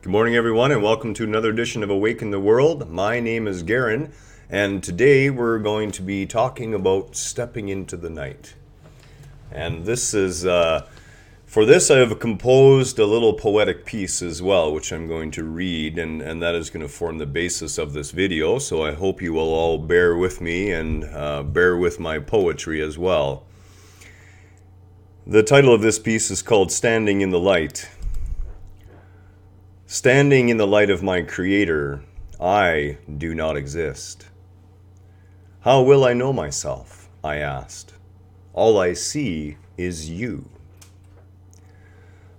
Good morning, everyone, and welcome to another edition of Awaken the World. My name is Garhen, and today we're going to be talking about stepping into the night. And this is, for this I have composed a little poetic piece as well, which I'm going to read, and that is going to form the basis of this video. So I hope you will all bear with me and bear with my poetry as well. The title of this piece is called Standing in the Light. Standing in the light of my Creator, I do not exist. How will I know myself? I asked. All I see is you.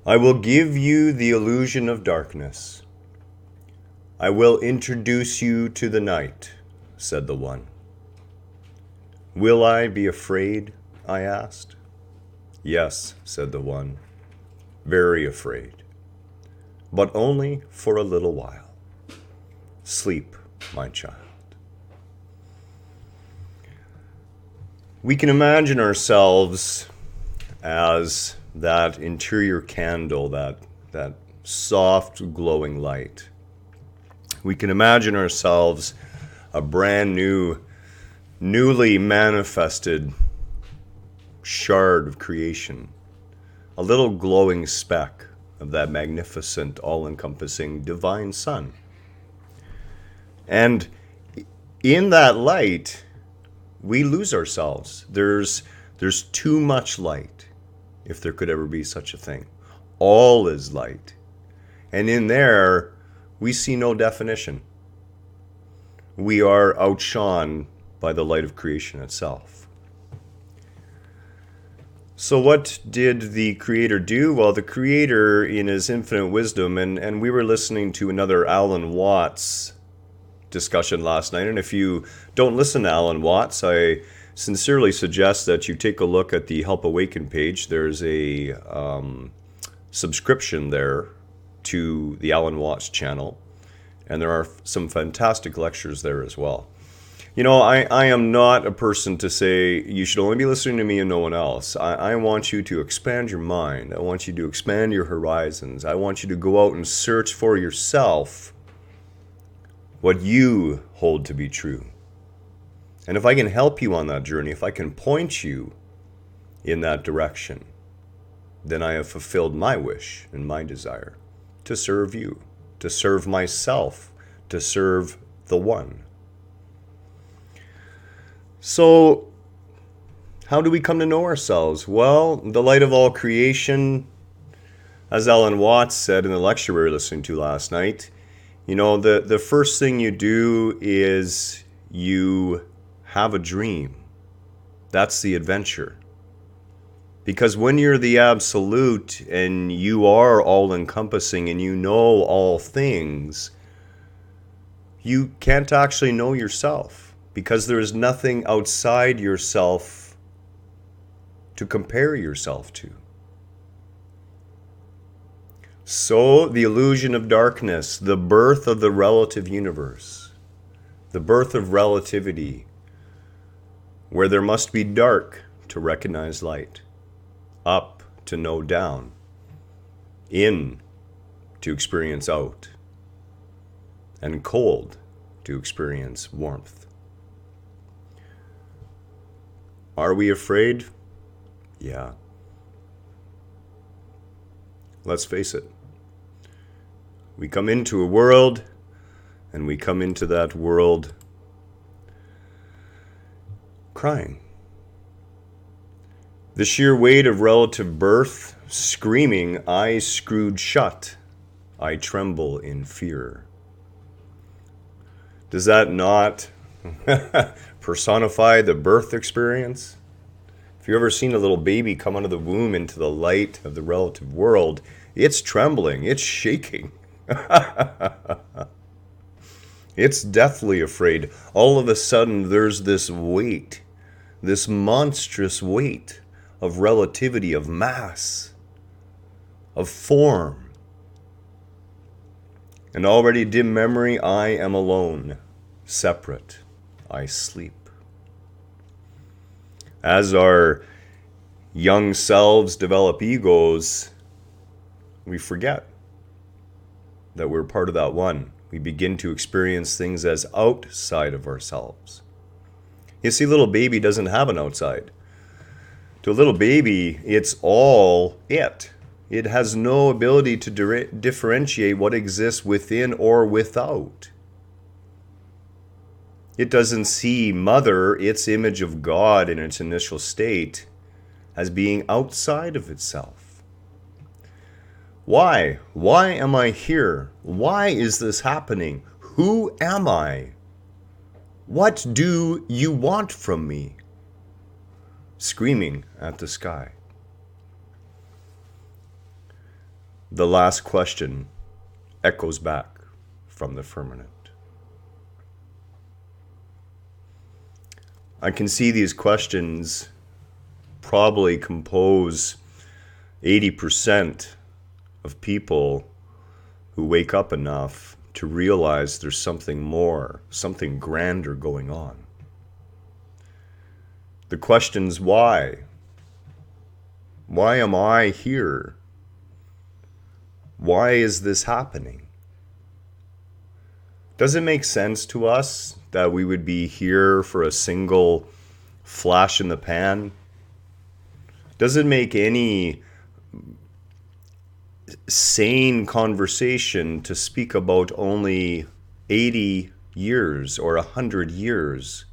I will give you the illusion of darkness. I will introduce you to the night, said the One. Will I be afraid? I asked. Yes, said the One, very afraid. But only for a little while. Sleep, my child. We can imagine ourselves as that interior candle, that soft glowing light. We can imagine ourselves a brand new, newly manifested shard of creation, a little glowing speck of that magnificent, all-encompassing divine sun. And in that light, we lose ourselves. There's too much light, if there could ever be such a thing. All is light. And in there, we see no definition. We are outshone by the light of creation itself. So what did the Creator do? Well, the Creator, in his infinite wisdom, and we were listening to another Alan Watts discussion last night, and if you don't listen to Alan Watts, I sincerely suggest that you take a look at the Help Awaken page. There's a subscription there to the Alan Watts channel, and there are some fantastic lectures there as well. You know, I am not a person to say you should only be listening to me and no one else. I want you to expand your mind. I want you to expand your horizons. I want you to go out and search for yourself what you hold to be true. And if I can help you on that journey, if I can point you in that direction, then I have fulfilled my wish and my desire to serve you, to serve myself, to serve the One. So, how do we come to know ourselves? Well, the light of all creation, as Alan Watts said in the lecture we were listening to last night, you know, the first thing you do is you have a dream. That's the adventure. Because when you're the absolute and you are all-encompassing and you know all things, you can't actually know yourself. Because there is nothing outside yourself to compare yourself to. So, the illusion of darkness, the birth of the relative universe, the birth of relativity, where there must be dark to recognize light, up to know down, in to experience out, and cold to experience warmth. Are we afraid? Yeah. Let's face it. We come into a world, and we come into that world crying. The sheer weight of relative birth, screaming, eyes screwed shut, I tremble in fear. Does that not personify the birth experience? If you've ever seen a little baby come out of the womb into the light of the relative world, it's trembling, it's shaking. It's deathly afraid. All of a sudden, there's this weight, this monstrous weight of relativity, of mass, of form. And already dim memory, I am alone, separate. I sleep. As our young selves develop egos, we forget. that we're part of that one. We begin to experience things as outside of ourselves. You see, little baby doesn't have an outside. To a little baby, it's all it. It has no ability to differentiate what exists within or without. It doesn't see mother, its image of God in its initial state, as being outside of itself. Why? Why am I here? Why is this happening? Who am I? What do you want from me? Screaming at the sky. The last question echoes back from the firmament. I can see these questions probably compose 80% of people who wake up enough to realize there's something more, something grander going on. The question's why? Why am I here? Why is this happening? Does it make sense to us that we would be here for a single flash in the pan? Does it make any sane conversation to speak about only 80 years or 100 years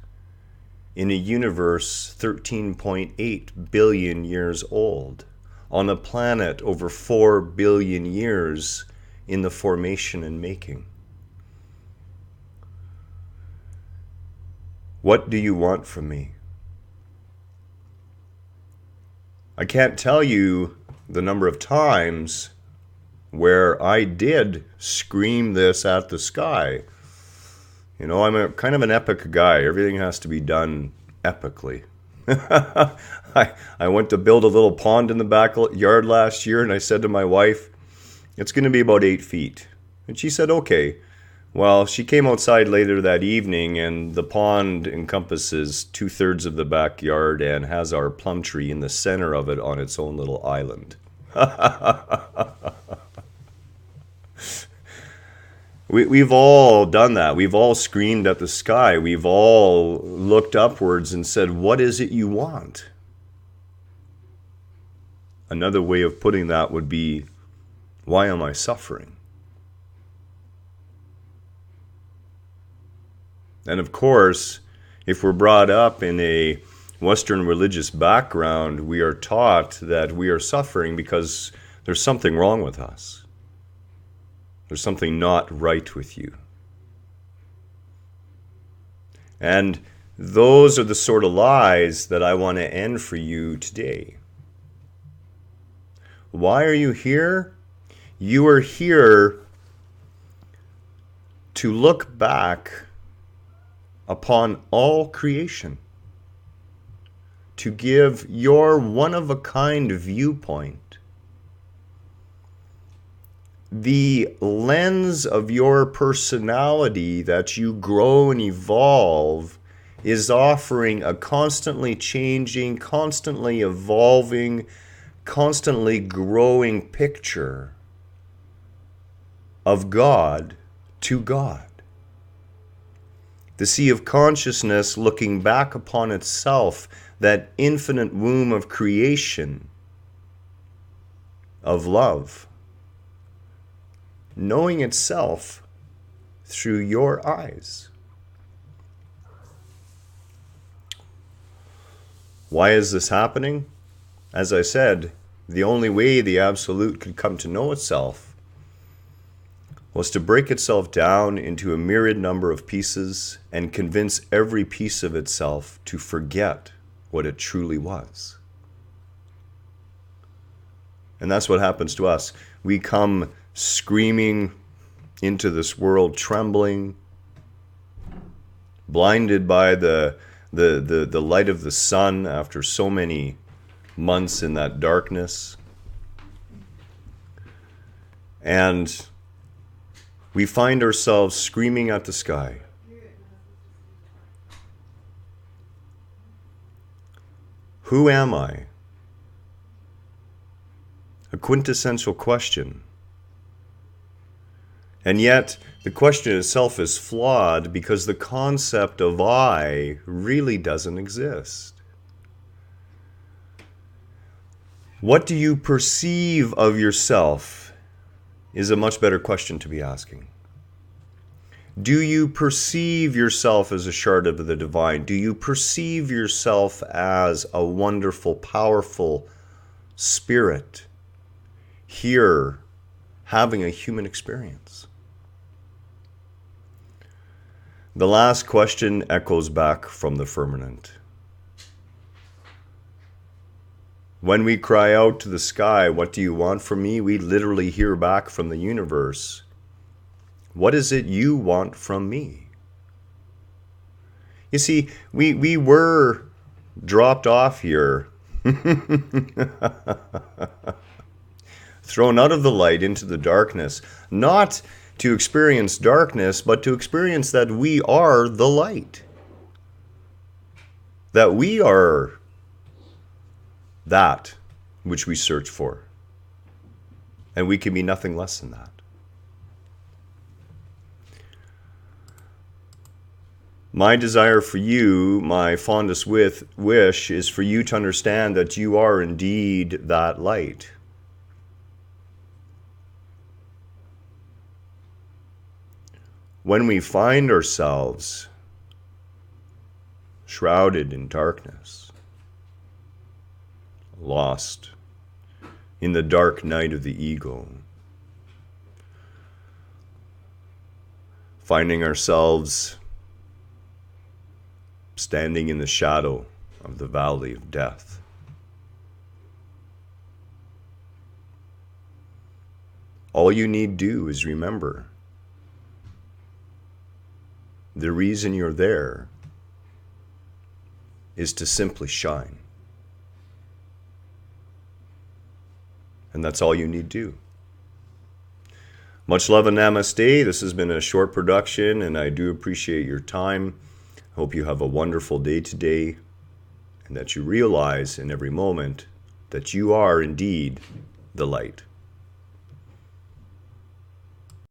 in a universe 13.8 billion years old, on a planet over 4 billion years in the formation and making? What do you want from me? I can't tell you the number of times where I did scream this at the sky. You know, I'm a kind of an epic guy. Everything has to be done epically. I went to build a little pond in the backyard last year, and I said to my wife, it's going to be about 8 feet. And she said, okay. Well, she came outside later that evening, and the pond encompasses 2/3 of the backyard and has our plum tree in the center of it on its own little island. We've all done that. We've all screamed at the sky. We've all looked upwards and said, what is it you want? Another way of putting that would be, why am I suffering? And of course, if we're brought up in a Western religious background, we are taught that we are suffering because there's something wrong with us. There's something not right with you. And those are the sort of lies that I want to end for you today. Why are you here? You are here to look back upon all creation, to give your one-of-a-kind viewpoint. The lens of your personality that you grow and evolve is offering a constantly changing, constantly evolving, constantly growing picture of God to God. The sea of consciousness looking back upon itself, that infinite womb of creation, of love, knowing itself through your eyes. Why is this happening? As I said, the only way the Absolute could come to know itself was to break itself down into a myriad number of pieces and convince every piece of itself to forget what it truly was. And that's what happens to us. We come screaming into this world, trembling, blinded by the light of the sun after so many months in that darkness. And we find ourselves screaming at the sky. Who am I? A quintessential question. And yet, the question itself is flawed because the concept of I really doesn't exist. What do you perceive of yourself is a much better question to be asking. Do you perceive yourself as a shard of the divine? Do you perceive yourself as a wonderful, powerful spirit here having a human experience? The last question echoes back from the firmament. When we cry out to the sky, what do you want from me? We literally hear back from the universe, what is it you want from me? You see, we were dropped off here, thrown out of the light into the darkness, not to experience darkness, but to experience that we are the light. That we are that which we search for. And we can be nothing less than that. My desire for you, my fondest wish, is for you to understand that you are indeed that light. When we find ourselves shrouded in darkness, lost in the dark night of the ego, finding ourselves standing in the shadow of the valley of death, all you need do is remember the reason you're there is to simply shine. And that's all you need do. Much love and namaste. This has been a short production, and I do appreciate your time. Hope you have a wonderful day today, and that you realize in every moment that you are indeed the light.